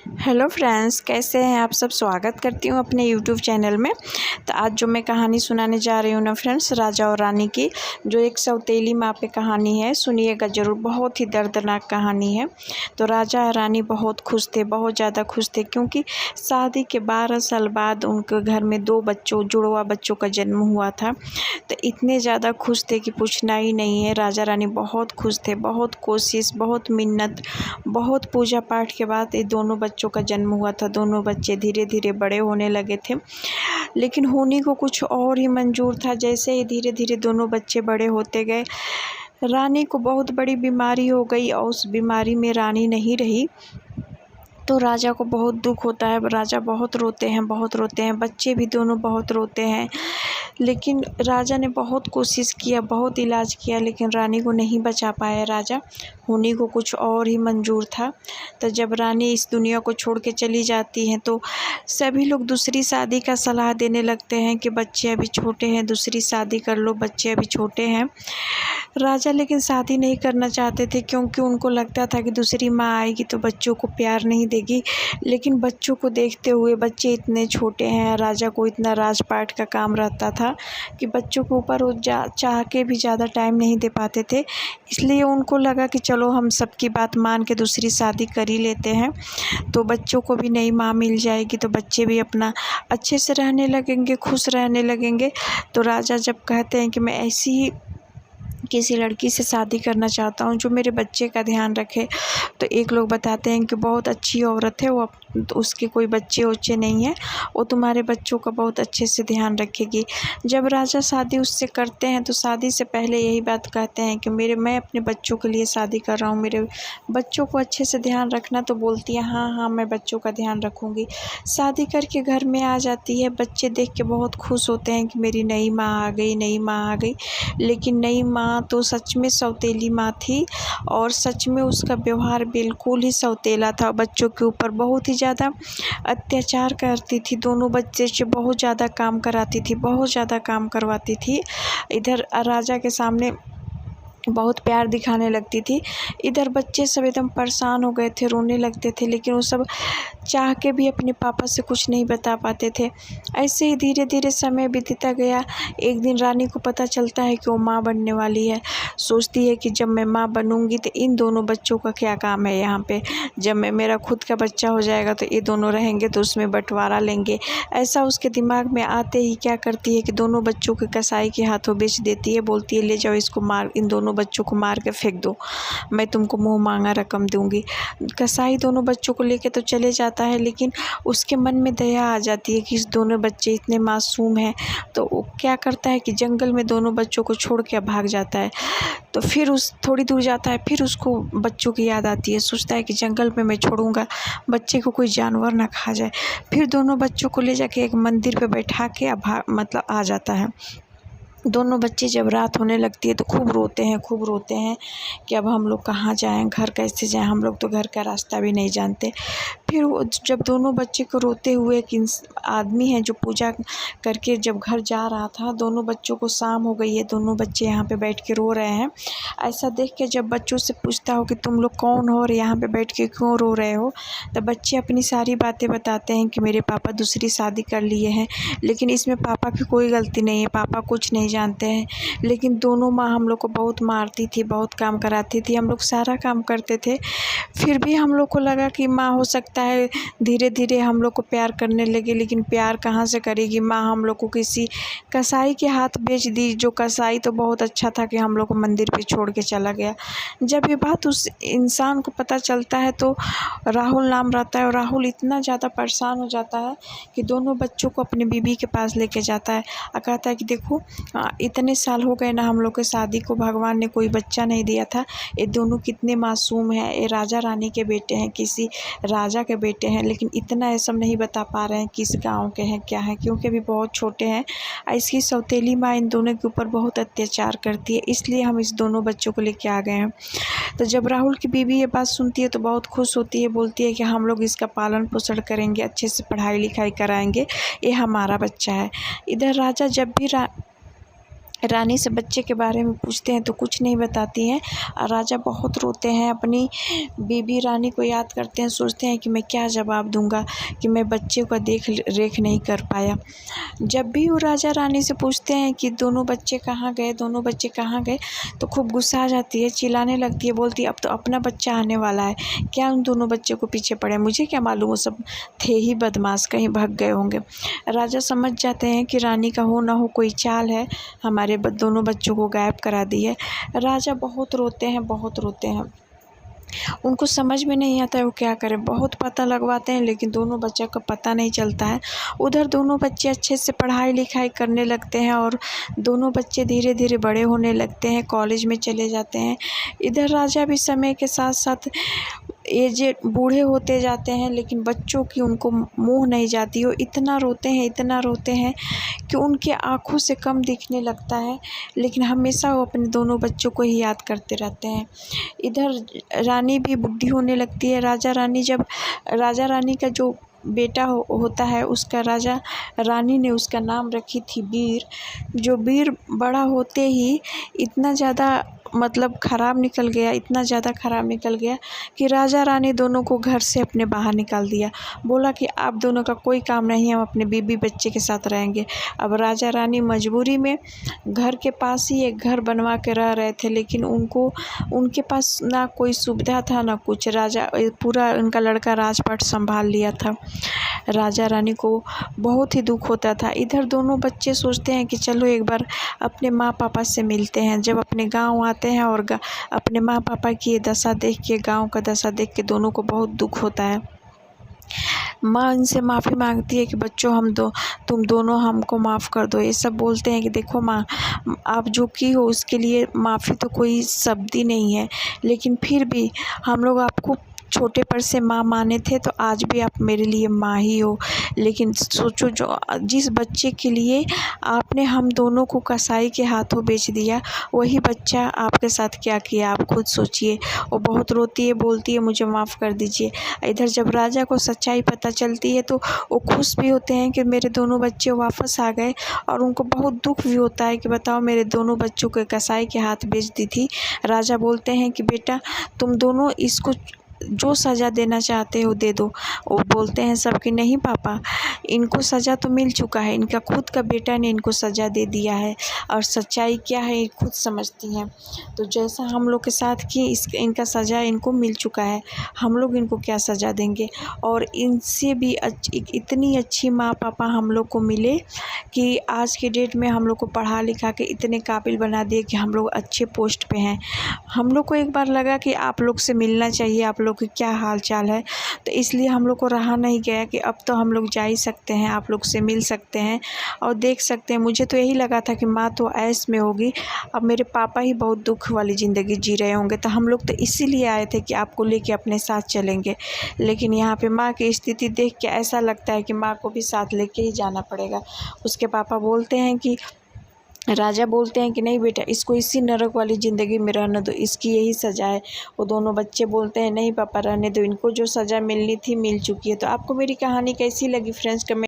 Hello friends, कैसे हैं आप सब। स्वागत करती हूँ अपने यूट्यूब चैनल में। तो आज जो मैं कहानी सुनाने जा रही हूँ ना फ्रेंड्स, राजा और रानी की, जो एक सौतेली माँ पे कहानी है। सुनिएगा ज़रूर, बहुत ही दर्दनाक कहानी है। तो राजा और रानी बहुत खुश थे, बहुत ज़्यादा खुश थे, क्योंकि शादी के 12 साल बाद उनके घर में 2 बच्चों, जुड़वा बच्चों का जन्म हुआ था। तो इतने ज़्यादा खुश थे कि पूछना ही नहीं है। राजा रानी बहुत खुश थे, बहुत कोशिश, बहुत मिन्नत, बहुत पूजा पाठ के बाद ये दोनों बच्चों का जन्म हुआ था। दोनों बच्चे धीरे धीरे बड़े होने लगे थे, लेकिन होने को कुछ और ही मंजूर था। जैसे ही धीरे धीरे दोनों बच्चे बड़े होते गए, रानी को बहुत बड़ी बीमारी हो गई और उस बीमारी में रानी नहीं रही। तो राजा को बहुत दुख होता है, राजा बहुत रोते हैं, बहुत रोते हैं, बच्चे भी दोनों बहुत रोते हैं। लेकिन राजा ने बहुत कोशिश किया, बहुत इलाज किया, लेकिन रानी को नहीं बचा पाया राजा। होने को कुछ और ही मंजूर था। तो जब रानी इस दुनिया को छोड़ के चली जाती हैं, तो सभी लोग दूसरी शादी का सलाह देने लगते हैं कि बच्चे अभी छोटे हैं, दूसरी शादी कर लो, बच्चे अभी छोटे हैं। राजा लेकिन शादी नहीं करना चाहते थे, क्योंकि उनको लगता था कि दूसरी माँ आएगी तो बच्चों को प्यार नहीं देगी। लेकिन बच्चों को देखते हुए, बच्चे इतने छोटे हैं, राजा को इतना राजपाट का काम रहता था कि बच्चों के ऊपर वो चाह के भी ज़्यादा टाइम नहीं दे पाते थे। इसलिए उनको लगा कि चलो हम सबकी बात मान के दूसरी शादी कर ही लेते हैं, तो बच्चों को भी नई माँ मिल जाएगी, तो बच्चे भी अपना अच्छे से रहने लगेंगे, खुश रहने लगेंगे। तो राजा जब कहते हैं कि मैं ऐसी ही किसी लड़की से शादी करना चाहता हूँ जो मेरे बच्चे का ध्यान रखे, तो एक लोग बताते हैं कि बहुत अच्छी औरत है, वो तो उसके कोई बच्चे उच्चे नहीं हैं, वो तुम्हारे बच्चों का बहुत अच्छे से ध्यान रखेगी। जब राजा शादी उससे करते हैं, तो शादी से पहले यही बात कहते हैं कि मैं अपने बच्चों के लिए शादी कर रहा हूँ, मेरे बच्चों को अच्छे से ध्यान रखना। तो बोलती है हाँ हाँ, मैं बच्चों का ध्यान रखूँगी। शादी करके घर में आ जाती है, बच्चे देख के बहुत खुश होते हैं कि मेरी नई माँ आ गई, नई माँ आ गई। लेकिन नई माँ तो सच में सौतेली माँ थी, और सच में उसका व्यवहार बिल्कुल ही सौतेला था। बच्चों के ऊपर बहुत ही ज़्यादा अत्याचार करती थी, दोनों बच्चे से बहुत ज़्यादा काम कराती थी, बहुत ज़्यादा काम करवाती थी। इधर राजा के सामने बहुत प्यार दिखाने लगती थी, इधर बच्चे सब एकदम परेशान हो गए थे, रोने लगते थे, लेकिन वो सब चाह के भी अपने पापा से कुछ नहीं बता पाते थे। ऐसे ही धीरे धीरे समय बीतता गया। एक दिन रानी को पता चलता है कि वो माँ बनने वाली है। सोचती है कि जब मैं माँ बनूंगी तो इन दोनों बच्चों का क्या काम है यहाँ पे। जब मेरा खुद का बच्चा हो जाएगा तो ये दोनों रहेंगे, तो उसमें बंटवारा लेंगे। ऐसा उसके दिमाग में आते ही क्या करती है कि दोनों बच्चों के कसाई के हाथों बेच देती है। बोलती है ले जाओ इसको, मार, इन दोनों बच्चों को मार के फेंक दो, मैं तुमको मुँह मांगा रकम दूंगी। कसाई दोनों बच्चों को लेके तो चले जाता है, लेकिन उसके मन में दया आ जाती है कि इस दोनों बच्चे इतने मासूम हैं। तो वो क्या करता है कि जंगल में दोनों बच्चों को छोड़ के भाग जाता है। तो फिर उस थोड़ी दूर जाता है, फिर उसको बच्चों की याद आती है। सोचता है कि जंगल में मैं छोड़ूंगा, बच्चे को कोई जानवर ना खा जाए। फिर दोनों बच्चों को ले जाके एक मंदिर पे बैठा के आ जाता है। दोनों बच्चे जब रात होने लगती है तो खूब रोते हैं कि अब हम लोग कहाँ जाएं, घर कैसे जाएं, हम लोग तो घर का रास्ता भी नहीं जानते। फिर वो जब दोनों बच्चे को रोते हुए एक आदमी है जो पूजा करके जब घर जा रहा था, दोनों बच्चों को शाम हो गई है, दोनों बच्चे यहाँ पे बैठ के रो रहे हैं। ऐसा देख के जब बच्चों से पूछता हो कि तुम लोग कौन हो और यहाँ पे बैठ के क्यों रो रहे हो, तो बच्चे अपनी सारी बातें बताते हैं कि मेरे पापा दूसरी शादी कर लिए हैं, लेकिन इसमें पापा की कोई गलती नहीं है, पापा कुछ नहीं जानते हैं। लेकिन दोनों माँ हम लोग को बहुत मारती थी, बहुत काम कराती थी, हम लोग सारा काम करते थे, फिर भी हम लोग को लगा कि माँ हो सकता है धीरे धीरे हम लोग को प्यार करने लगे। लेकिन प्यार कहाँ से करेगी माँ, हम लोग को किसी कसाई के हाथ बेच दी, जो कसाई तो बहुत अच्छा था कि हम लोग को मंदिर पे छोड़ के चला गया। जब ये बात उस इंसान को पता चलता है, तो राहुल नाम रहता है, और राहुल इतना ज़्यादा परेशान हो जाता है कि दोनों बच्चों को अपनी बीवी के पास लेके जाता है और कहता है कि देखो इतने साल हो गए ना हम लोग के शादी को, भगवान ने कोई बच्चा नहीं दिया था, ये दोनों कितने मासूम हैं, ये राजा रानी के बेटे हैं, किसी राजा के बेटे हैं, लेकिन इतना ये सब नहीं बता पा रहे हैं किस गांव के हैं, क्या है, क्योंकि अभी बहुत छोटे हैं। इसकी सौतेली माँ इन दोनों के ऊपर बहुत अत्याचार करती है, इसलिए हम इस दोनों बच्चों को लेके आ गए हैं। तो जब राहुल की बीवी ये बात सुनती है तो बहुत खुश होती है, बोलती है कि हम लोग इसका पालन पोषण करेंगे, अच्छे से पढ़ाई लिखाई कराएंगे, ये हमारा बच्चा है। इधर राजा जब भी रानी से बच्चे के बारे में पूछते हैं तो कुछ नहीं बताती हैं और राजा बहुत रोते हैं, अपनी बीबी रानी को याद करते हैं, सोचते हैं कि मैं क्या जवाब दूंगा कि मैं बच्चे का देख रेख नहीं कर पाया। जब भी वो राजा रानी से पूछते हैं कि दोनों बच्चे कहाँ गए, दोनों बच्चे कहाँ गए, तो खूब गुस्सा आ जाती है, चिल्लाने लगती है, बोलती है अब तो अपना बच्चा आने वाला है, क्या उन दोनों बच्चों को पीछे पड़े, मुझे क्या मालूम, वो सब थे ही बदमाश, कहीं भाग गए होंगे। राजा समझ जाते हैं कि रानी का हो ना हो कोई चाल है, हमारे दोनों बच्चों को गायब करा दी है। राजा बहुत रोते हैं, बहुत रोते हैं, उनको समझ में नहीं आता है वो क्या करें, बहुत पता लगवाते हैं लेकिन दोनों बच्चों का पता नहीं चलता है। उधर दोनों बच्चे अच्छे से पढ़ाई लिखाई करने लगते हैं और दोनों बच्चे धीरे धीरे बड़े होने लगते हैं, कॉलेज में चले जाते हैं। इधर राजा भी समय के साथ साथ एजेड बूढ़े होते जाते हैं, लेकिन बच्चों की उनको मोह नहीं जाती, वो इतना रोते हैं, इतना रोते हैं कि उनके आँखों से कम दिखने लगता है, लेकिन हमेशा वो अपने दोनों बच्चों को ही याद करते रहते हैं। इधर रानी भी बुढ़ी होने लगती है। राजा रानी का जो बेटा होता है, उसका राजा रानी ने उसका नाम रखी थी वीर। जो वीर बड़ा होते ही इतना ज़्यादा मतलब ख़राब निकल गया, इतना ज़्यादा ख़राब निकल गया कि राजा रानी दोनों को घर से अपने बाहर निकाल दिया। बोला कि आप दोनों का कोई काम नहीं है, हम अपने बीबी बच्चे के साथ रहेंगे। अब राजा रानी मजबूरी में घर के पास ही एक घर बनवा के रह रहे थे, लेकिन उनके पास ना कोई सुविधा था ना कुछ। राजा पूरा उनका लड़का राजपाट संभाल लिया था। राजा रानी को बहुत ही दुख होता था। इधर दोनों बच्चे सोचते हैं कि चलो एक बार अपने माँ पापा से मिलते हैं। जब अपने गांव आते हैं और अपने माँ पापा की ये दशा देख के, गांव का दशा देख के दोनों को बहुत दुख होता है। माँ इनसे माफ़ी मांगती है कि बच्चों तुम दोनों हमको माफ़ कर दो। ये सब बोलते हैं कि देखो माँ, आप जो की हो उसके लिए माफ़ी तो कोई शब्द ही नहीं है, लेकिन फिर भी हम लोग आपको छोटे पर से माँ माने थे, तो आज भी आप मेरे लिए माँ ही हो। लेकिन सोचो, जो जिस बच्चे के लिए आपने हम दोनों को कसाई के हाथों बेच दिया, वही बच्चा आपके साथ क्या किया, आप खुद सोचिए। वो बहुत रोती है, बोलती है मुझे माफ़ कर दीजिए। इधर जब राजा को सच्चाई पता चलती है तो वो खुश भी होते हैं कि मेरे दोनों बच्चे वापस आ गए, और उनको बहुत दुख भी होता है कि बताओ मेरे दोनों बच्चों को कसाई के हाथ बेच दी थी। राजा बोलते हैं कि बेटा तुम दोनों इसको जो सज़ा देना चाहते हो दे दो। वो बोलते हैं सब कि नहीं पापा, इनको सज़ा तो मिल चुका है, इनका खुद का बेटा ने इनको सज़ा दे दिया है, और सच्चाई क्या है ये खुद समझती हैं। तो जैसा हम लोग के साथ कि इनका सज़ा इनको मिल चुका है, हम लोग इनको क्या सज़ा देंगे। और इनसे भी इतनी अच्छी माँ पापा हम लोग को मिले कि आज के डेट में हम लोग को पढ़ा लिखा के इतने काबिल बना दिए कि हम लोग अच्छे पोस्ट पे हैं। हम लोग को एक बार लगा कि आप लोग से मिलना चाहिए, आप लोग की क्या हाल चाल है, तो इसलिए हम लोग को रहा नहीं गया कि अब तो हम लोग जा ही सकते हैं, आप लोग से मिल सकते हैं और देख सकते हैं। मुझे तो यही लगा था कि माँ तो ऐश में होगी, अब मेरे पापा ही बहुत दुख वाली ज़िंदगी जी रहे होंगे, तो हम लोग तो इसीलिए आए थे कि आपको लेके अपने साथ चलेंगे। लेकिन यहाँ पे माँ की स्थिति देख के ऐसा लगता है कि माँ को भी साथ लेके ही जाना पड़ेगा। उसके पापा बोलते हैं कि राजा बोलते हैं कि नहीं बेटा, इसको इसी नरक वाली ज़िंदगी में रहने दो, इसकी यही सज़ा है। वो दोनों बच्चे बोलते हैं नहीं पापा रहने दो, इनको जो सज़ा मिलनी थी मिल चुकी है। तो आपको मेरी कहानी कैसी लगी फ्रेंड्स, कमेंट